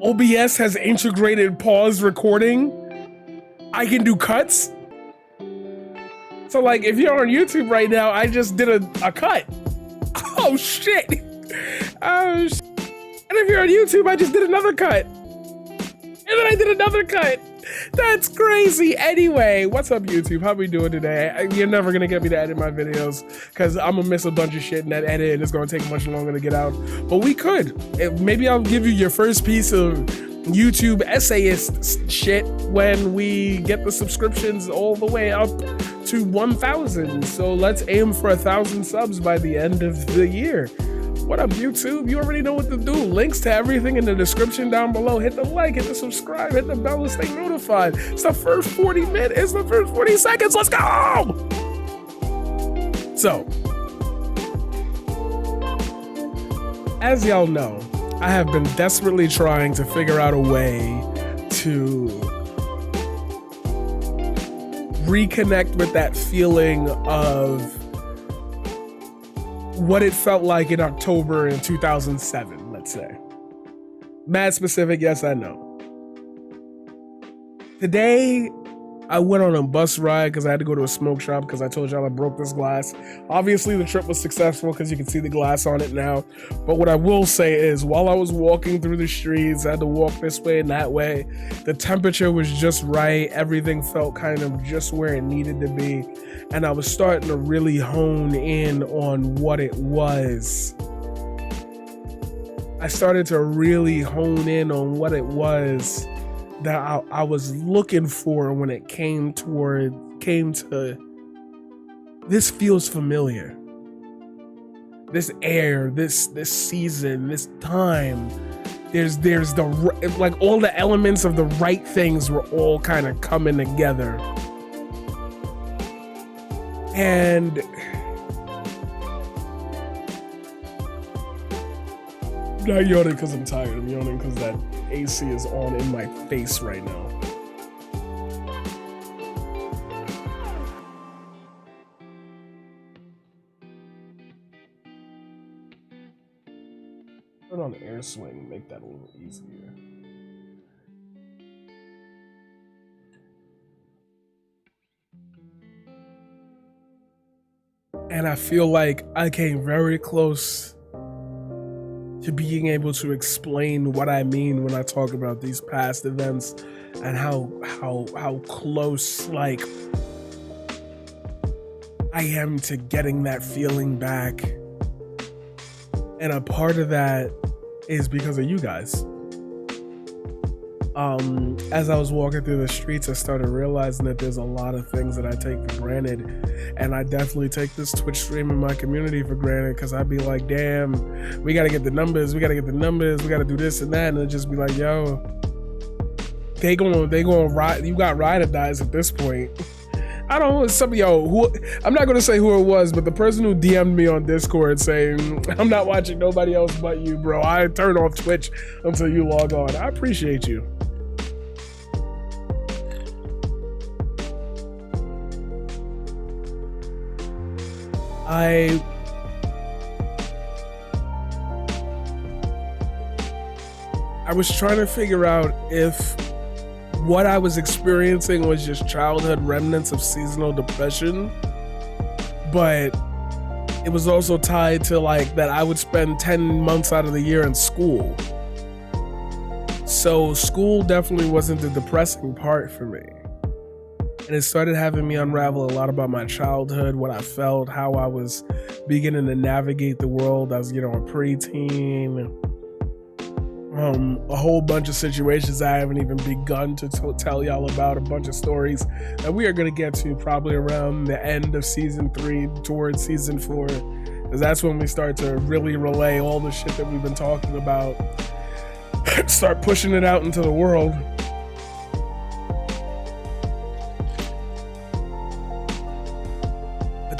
OBS has integrated pause recording. I can do cuts. So like if you're on YouTube right now, I just did a cut. Oh shit. Oh shit. And if you're on YouTube, I just did another cut. And then I did another cut. That's crazy. Anyway, what's up YouTube? How we doing today? You're never gonna get me to edit my videos because I'm gonna miss a bunch of shit in that edit and it's gonna take much longer to get out. But we could. Maybe I'll give you your first piece of YouTube essayist shit when we get the subscriptions all the way up to 1,000. So let's aim for 1,000 subs by the end of the year. What up, YouTube? You already know what to do. Links to everything in the description down below. Hit the like, hit the subscribe, hit the bell to stay notified. It's the first 40 minutes, it's the first 40 seconds. Let's go! So, as y'all know, I have been desperately trying to figure out a way to reconnect with that feeling of what it felt like in October in 2007, let's say. Mad specific, yes, I know. Today, I went on a bus ride because I had to go to a smoke shop because I told y'all I broke this glass. Obviously, the trip was successful because you can see the glass on it now. But what I will say is, while I was walking through the streets, I had to walk this way and that way. The temperature was just right. Everything felt kind of just where it needed to be. And I was starting to really hone in on what it was. I started to really hone in on what it was that I was looking for when it came to this feels familiar. This air, this season, this time. There's the, like, all the elements of the right things were all kind of coming together. And I'm not yawning because I'm tired. I'm yawning because that AC is on in my face right now. Put on air swing, make that a little easier. And I feel like I came very close to being able to explain what I mean when I talk about these past events and how close, like, I am to getting that feeling back. And a part of that is because of you guys. As I was walking through the streets, I started realizing that there's a lot of things that I take for granted. And I definitely take this Twitch stream in my community for granted because I'd be like, damn, we gotta get the numbers, we gotta do this and that. And it'd just be like, yo, they gonna ride, you got ride or dies at this point. I don't know, some of y'all, who, I'm not gonna say who it was, but the person who DM'd me on Discord saying, I'm not watching nobody else but you, bro. I turn off Twitch until you log on. I appreciate you. I was trying to figure out if what I was experiencing was just childhood remnants of seasonal depression, but it was also tied to, like, that I would spend 10 months out of the year in school. So school definitely wasn't the depressing part for me. And it started having me unravel a lot about my childhood, what I felt, how I was beginning to navigate the world as, you know, a preteen. A whole bunch of situations I haven't even begun to tell y'all about, a bunch of stories that we are going to get to probably around the end of season 3 towards season 4. Because that's when we start to really relay all the shit that we've been talking about. Start pushing it out into the world.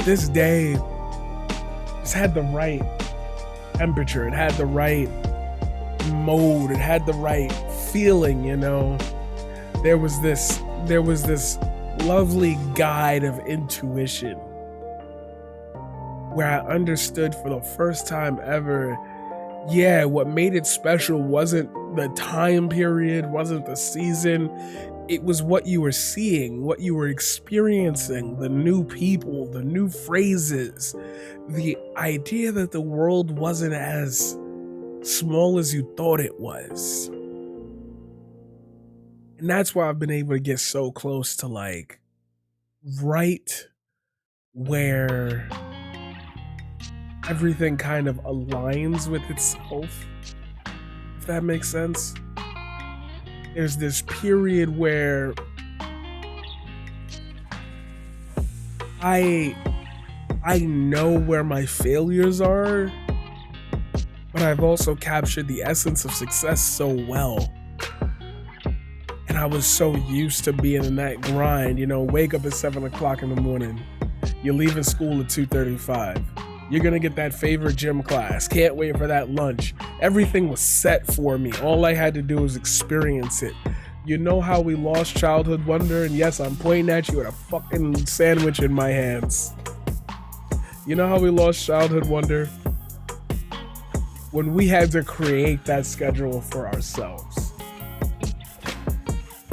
This day just had the right temperature, it had the right mode, it had the right feeling, you know. There was this lovely guide of intuition where I understood for the first time ever yeah, what made it special wasn't the time period, wasn't the season. It was what you were seeing, what you were experiencing, the new people, the new phrases, the idea that the world wasn't as small as you thought it was. And that's why I've been able to get so close to like right where everything kind of aligns with itself, if that makes sense. There's this period where I know where my failures are, but I've also captured the essence of success so well. And I was so used to being in that grind, you know, wake up at 7 o'clock in the morning. You're leaving school at 2:35. You're gonna get that favorite gym class. Can't wait for that lunch. Everything was set for me. All I had to do was experience it. You know how we lost childhood wonder? And yes, I'm pointing at you with a fucking sandwich in my hands. You know how we lost childhood wonder? When we had to create that schedule for ourselves.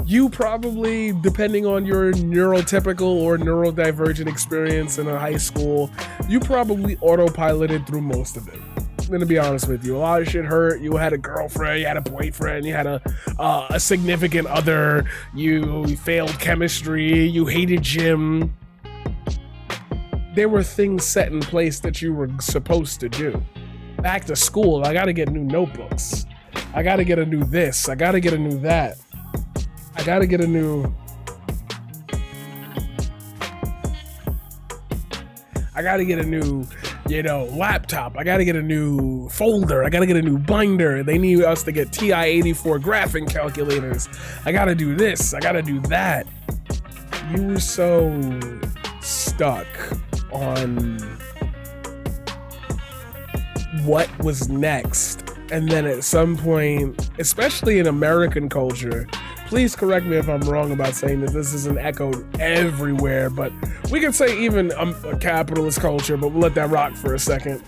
You probably, depending on your neurotypical or neurodivergent experience in a high school, you probably autopiloted through most of it. I'm gonna be honest with you. A lot of shit hurt. You had a girlfriend, you had a boyfriend, you had a significant other, you failed chemistry, you hated gym. There were things set in place that you were supposed to do. Back to school, I gotta get new notebooks. I gotta get a new this, I gotta get a new that. I gotta get a new laptop. I gotta get a new folder. I gotta get a new binder. They need us to get TI-84 graphing calculators. I gotta do this. I gotta do that. You were so stuck on what was next. And then at some point, especially in American culture, please correct me if I'm wrong about saying that this isn't echoed everywhere, but we could say even a capitalist culture, but we'll let that rock for a second.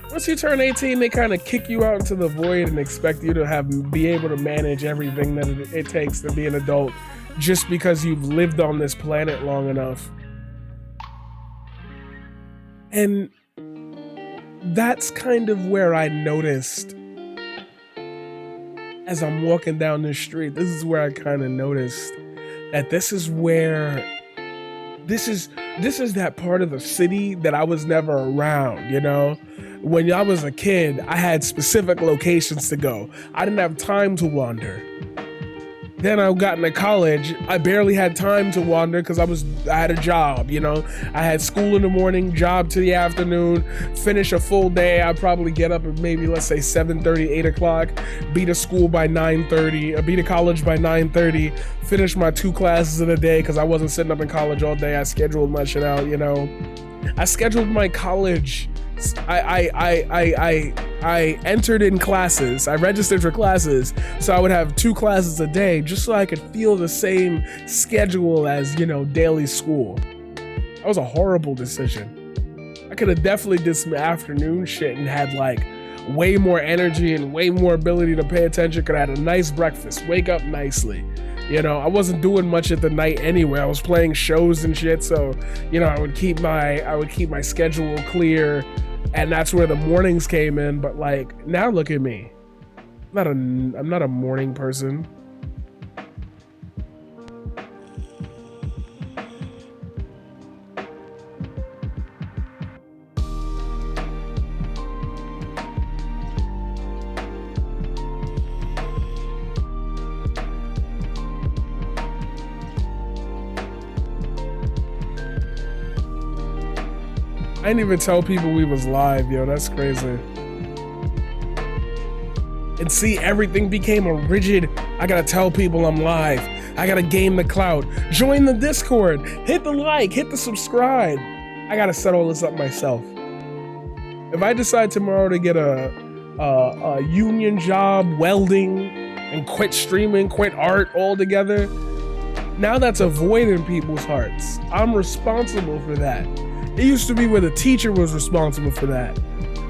Once you turn 18, they kind of kick you out into the void and expect you to be able to manage everything that it takes to be an adult just because you've lived on this planet long enough. And that's kind of where I noticed as I'm walking down the street, this is where I kind of noticed that this is that part of the city that I was never around, you know? When I was a kid, I had specific locations to go. I didn't have time to wander. Then I got into college, I barely had time to wander because I had a job, you know? I had school in the morning, job to the afternoon, finish a full day. I'd probably get up at maybe, let's say 7:30, 8 o'clock, be to school by 9:30, be to college by 9:30, finish my 2 classes in a day because I wasn't sitting up in college all day. I scheduled my shit out, you know? I scheduled my college. I entered in classes. I registered for classes, so I would have 2 classes a day just so I could feel the same schedule as, you know, daily school. That was a horrible decision. I could have definitely did some afternoon shit and had like way more energy and way more ability to pay attention. Could have had a nice breakfast, wake up nicely. You know, I wasn't doing much at the night anyway. I was playing shows and shit, so you know, I would keep my schedule clear. And that's where the mornings came in. But like, now look at me. I'm not a morning person. I didn't even tell people we was live, yo, that's crazy. And see, everything became a rigid, I gotta tell people I'm live. I gotta gain the clout. Join the Discord, hit the like, hit the subscribe. I gotta set all this up myself. If I decide tomorrow to get a union job welding and quit streaming, quit art altogether, now that's a void in people's hearts. I'm responsible for that. It used to be where the teacher was responsible for that.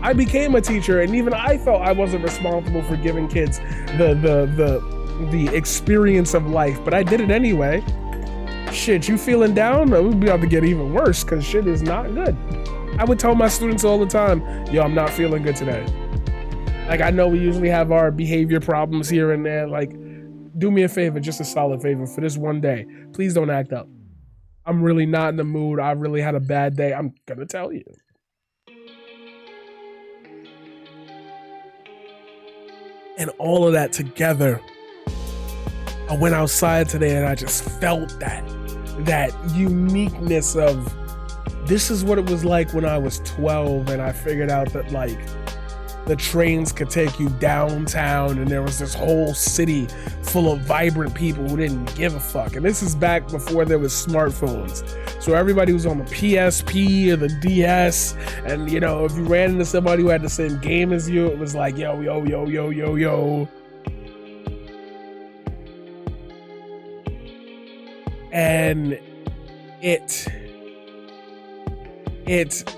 I became a teacher, and even I felt I wasn't responsible for giving kids the experience of life, but I did it anyway. Shit, you feeling down? It would be about to get even worse because shit is not good. I would tell my students all the time, yo, I'm not feeling good today. Like, I know we usually have our behavior problems here and there. Like, do me a favor, just a solid favor for this one day. Please don't act up. I'm really not in the mood. I really had a bad day. I'm gonna tell you. And all of that together, I went outside today and I just felt that uniqueness of this is what it was like when I was 12, and I figured out that like the trains could take you downtown and there was this whole city full of vibrant people who didn't give a fuck. And this is back before there was smartphones. So everybody was on the PSP or the DS, and you know, if you ran into somebody who had the same game as you, it was like, yo, yo, yo, yo, yo, yo. And it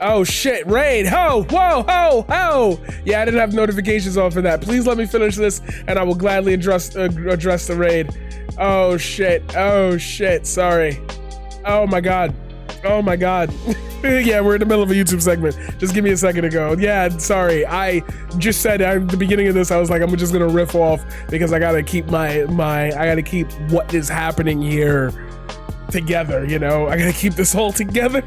oh shit, raid, ho, whoa, ho, ho. Yeah, I didn't have notifications on for that. Please let me finish this and I will gladly address the raid. Oh shit, sorry. Oh my god. Yeah, we're in the middle of a YouTube segment. Just give me a second to go. Yeah, sorry. I just said at the beginning of this, I was like, I'm just gonna riff off because I gotta keep I gotta keep what is happening here together, you know? I gotta keep this all together.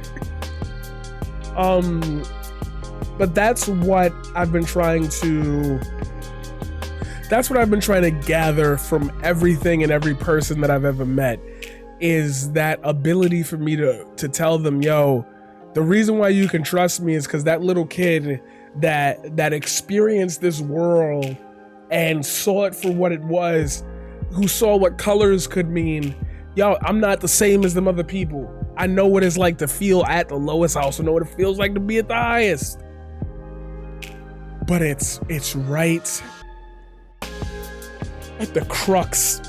But that's what I've been trying to gather from everything and every person that I've ever met, is that ability for me to tell them, yo, the reason why you can trust me is because that little kid that experienced this world and saw it for what it was, who saw what colors could mean. Yo, I'm not the same as them other people. I know what it's like to feel at the lowest. I also know what it feels like to be at the highest. But it's right at the crux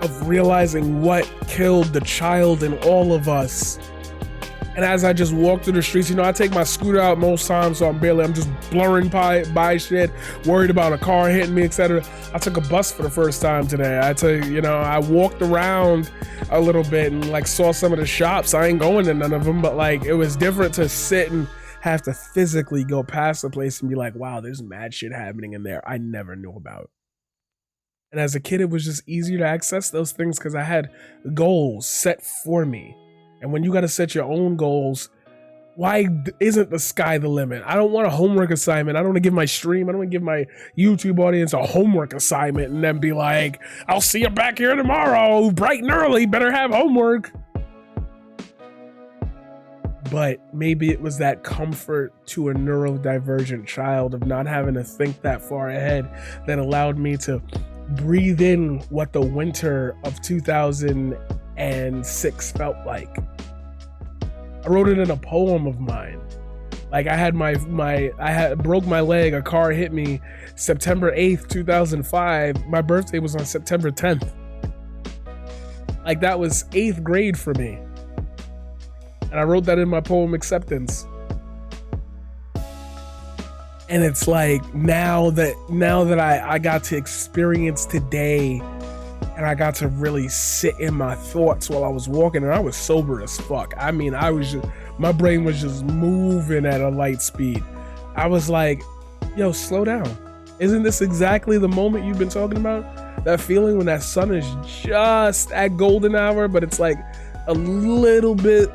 of realizing what killed the child in all of us. And as I just walk through the streets, you know, I take my scooter out most times, so I'm just blurring by shit, worried about a car hitting me, etc. I took a bus for the first time today. I walked around a little bit and like saw some of the shops. I ain't going to none of them, but like it was different to sit and have to physically go past the place and be like, wow, there's mad shit happening in there I never knew about. And as a kid, it was just easier to access those things because I had goals set for me. And when you got to set your own goals, why isn't the sky the limit? I don't want a homework assignment. I don't want to give my stream, I don't want to give my YouTube audience a homework assignment and then be like, I'll see you back here tomorrow, bright and early, better have homework. But maybe it was that comfort to a neurodivergent child of not having to think that far ahead that allowed me to breathe in what the winter of 2006 felt like. I wrote it in a poem of mine. Like I broke my leg, a car hit me September 8th, 2005. My birthday was on September 10th. Like that was 8th grade for me. And I wrote that in my poem Acceptance. And it's like now that I got to experience today, and I got to really sit in my thoughts while I was walking, and I was sober as fuck. I mean, my brain was just moving at a light speed. I was like, yo, slow down. Isn't this exactly the moment you've been talking about? That feeling when that sun is just at golden hour, but it's like a little bit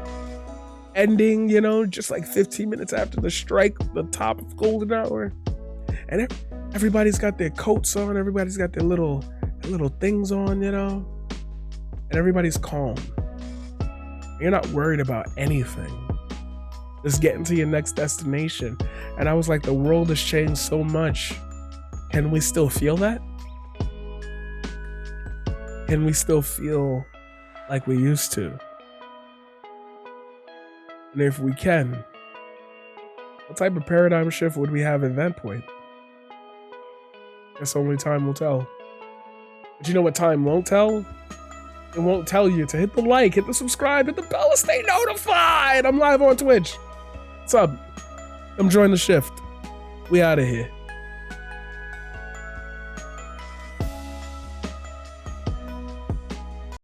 ending, you know, just like 15 minutes after the strike, the top of golden hour. And everybody's got their coats on, everybody's got their little things on, you know, and everybody's calm. You're not worried about anything. Just getting to your next destination. And I was like, the world has changed so much. Can we still feel that? Can we still feel like we used to? And if we can, what type of paradigm shift would we have at that point? Guess only time will tell. But you know what time won't tell? It won't tell you to hit the like, hit the subscribe, hit the bell to stay notified. I'm live on Twitch. What's up? Come join the shift. We out of here.